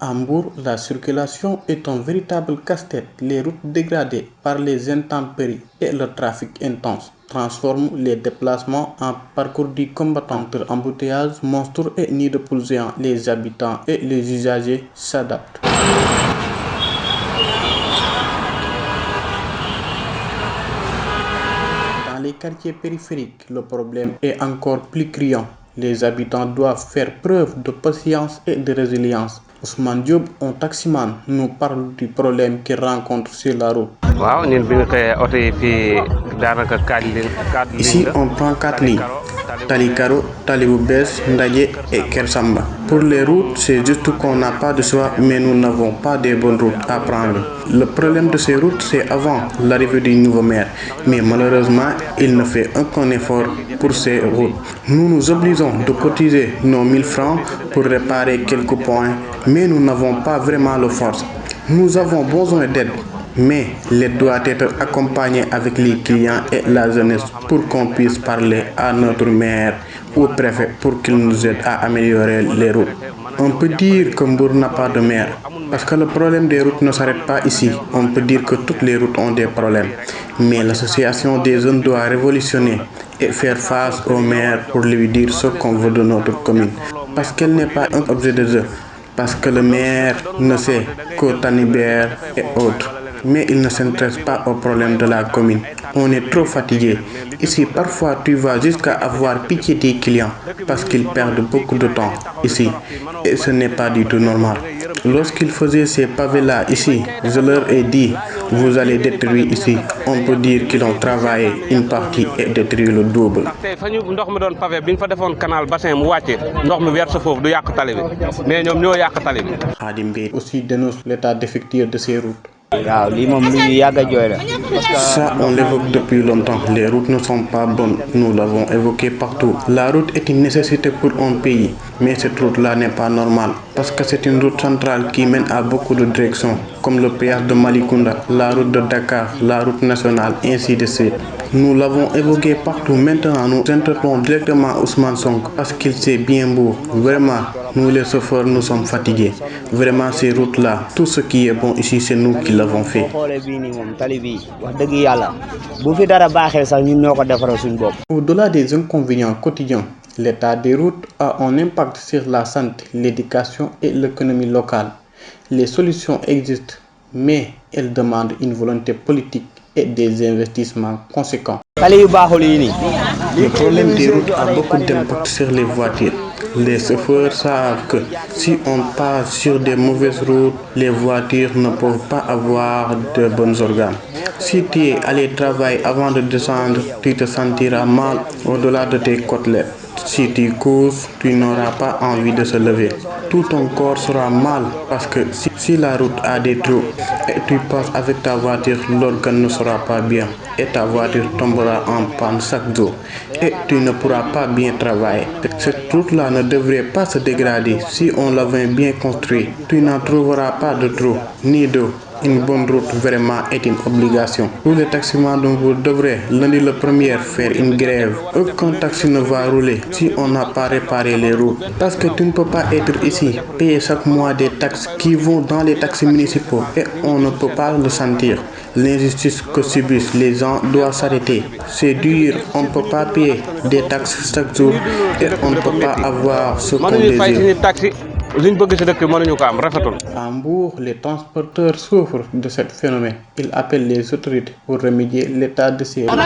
À Hambourg, la circulation est un véritable casse-tête. Les routes dégradées par les intempéries et le trafic intense transforment les déplacements en parcours du combattant. Entre embouteillages, monstres et nids de poules géants, les habitants et les usagers s'adaptent. Dans les quartiers périphériques, le problème est encore plus criant. Les habitants doivent faire preuve de patience et de résilience. Ousmane Diop, un taximan, nous parle du problème qu'il rencontre sur la route. Ici, on prend 4 lignes. Talikaro, Taliboubès, Ndaye et Kersamba. Pour les routes, c'est juste qu'on n'a pas de choix, mais nous n'avons pas de bonnes routes à prendre. Le problème de ces routes, c'est avant l'arrivée du nouveau maire. Mais malheureusement, il ne fait aucun effort pour ces routes. Nous nous obligeons de cotiser nos 1000 francs pour réparer quelques points, mais nous n'avons pas vraiment la force. Nous avons besoin d'aide. Mais l'aide doit être accompagnée avec les clients et la jeunesse pour qu'on puisse parler à notre maire ou au préfet pour qu'il nous aide à améliorer les routes. On peut dire que Mbour n'a pas de maire parce que le problème des routes ne s'arrête pas ici. On peut dire que toutes les routes ont des problèmes. Mais l'association des jeunes doit révolutionner et faire face au maire pour lui dire ce qu'on veut de notre commune. Parce qu'elle n'est pas un objet de jeu. Parce que le maire ne sait qu'au Tanibert et autres. Mais il ne s'intéresse pas aux problèmes de la commune. On est trop fatigué. Ici, parfois, tu vas jusqu'à avoir pitié des clients parce qu'ils perdent beaucoup de temps ici. Et ce n'est pas du tout normal. Lorsqu'ils faisaient ces pavés-là ici, je leur ai dit, vous allez détruire ici. On peut dire qu'ils ont travaillé une partie et détruit le double. Khadim Bey aussi dénonce l'état défectueux de ces routes. Ça, on l'évoque depuis longtemps. Les routes ne sont pas bonnes. Nous l'avons évoqué partout. La route est une nécessité pour un pays. Mais cette route-là n'est pas normale. Parce que c'est une route centrale qui mène à beaucoup de directions. Comme le péage de Malicounda, la route de Dakar, la route nationale, ainsi de suite. Nous l'avons évoqué partout. Maintenant, nous interpellons directement Ousmane Sonko parce qu'il sait bien beau. Vraiment, nous les chauffeurs, nous sommes fatigués. Vraiment, ces routes-là, tout ce qui est bon ici, c'est nous qui l'avons fait. Au-delà des inconvénients quotidiens, l'état des routes a un impact sur la santé, l'éducation et l'économie locale. Les solutions existent, mais elles demandent une volonté politique et des investissements conséquents. Le problème des routes a beaucoup d'impact sur les voitures. Les chauffeurs savent que si on passe sur des mauvaises routes, les voitures ne peuvent pas avoir de bons organes. Si tu es allé travailler avant de descendre, tu te sentiras mal au-delà de tes côtelettes. Si tu cours, tu n'auras pas envie de se lever. Tout ton corps sera mal parce que si la route a des trous et tu passes avec ta voiture, l'organe ne sera pas bien et ta voiture tombera en panne chaque jour et tu ne pourras pas bien travailler. Cette route-là ne devrait pas se dégrader si on l'avait bien construite. Tu n'en trouveras pas de trous ni d'eau. Une bonne route vraiment est une obligation. Tous les taximans d'Hambourg devraient lundi le 1er faire une grève. Aucun taxi ne va rouler si on n'a pas réparé les routes. Parce que tu ne peux pas être ici, payer chaque mois des taxes qui vont dans les taxis municipaux et on ne peut pas le sentir. L'injustice que subissent les gens doit s'arrêter. C'est dur, on ne peut pas payer des taxes chaque jour et on ne peut pas avoir ce qu'on désire. À Hambourg, les transporteurs souffrent de ce phénomène. Ils appellent les autorités pour remédier l'état de ces routes.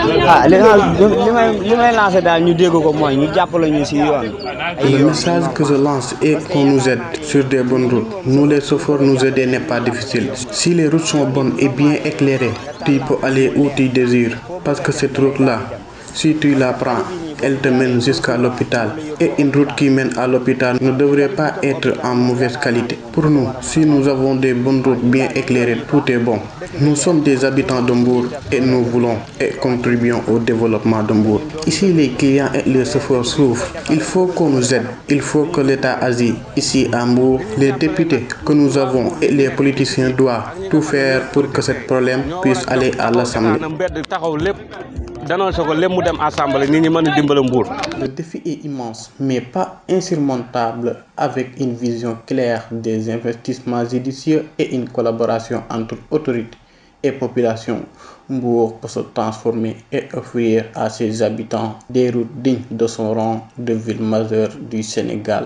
Le message que je lance est qu'on nous aide sur des bonnes routes. Nous les chauffeurs, nous aider n'est pas difficile. Si les routes sont bonnes et bien éclairées, tu peux aller où tu désires. Parce que cette route-là, si tu la prends, elle te mène jusqu'à l'hôpital. Et une route qui mène à l'hôpital ne devrait pas être en mauvaise qualité. Pour nous, si nous avons des bonnes routes bien éclairées, tout est bon. Nous sommes des habitants d'Hambourg et nous voulons et contribuons au développement d'Hambourg. Ici, les clients et les chauffeurs souffrent. Il faut qu'on nous aide. Il faut que l'État agisse. Ici à Hambourg, les députés que nous avons et les politiciens doivent tout faire pour que ce problème puisse aller à l'Assemblée. dénoncé ko lépp mu dem assemblée nit ñi mën a dimbale Mbour. Le défi est immense, mais pas insurmontable, avec une vision claire des investissements judicieux et une collaboration entre autorités et populations. Mbour peut se transformer et offrir à ses habitants des routes dignes de son rang de ville majeure du Sénégal.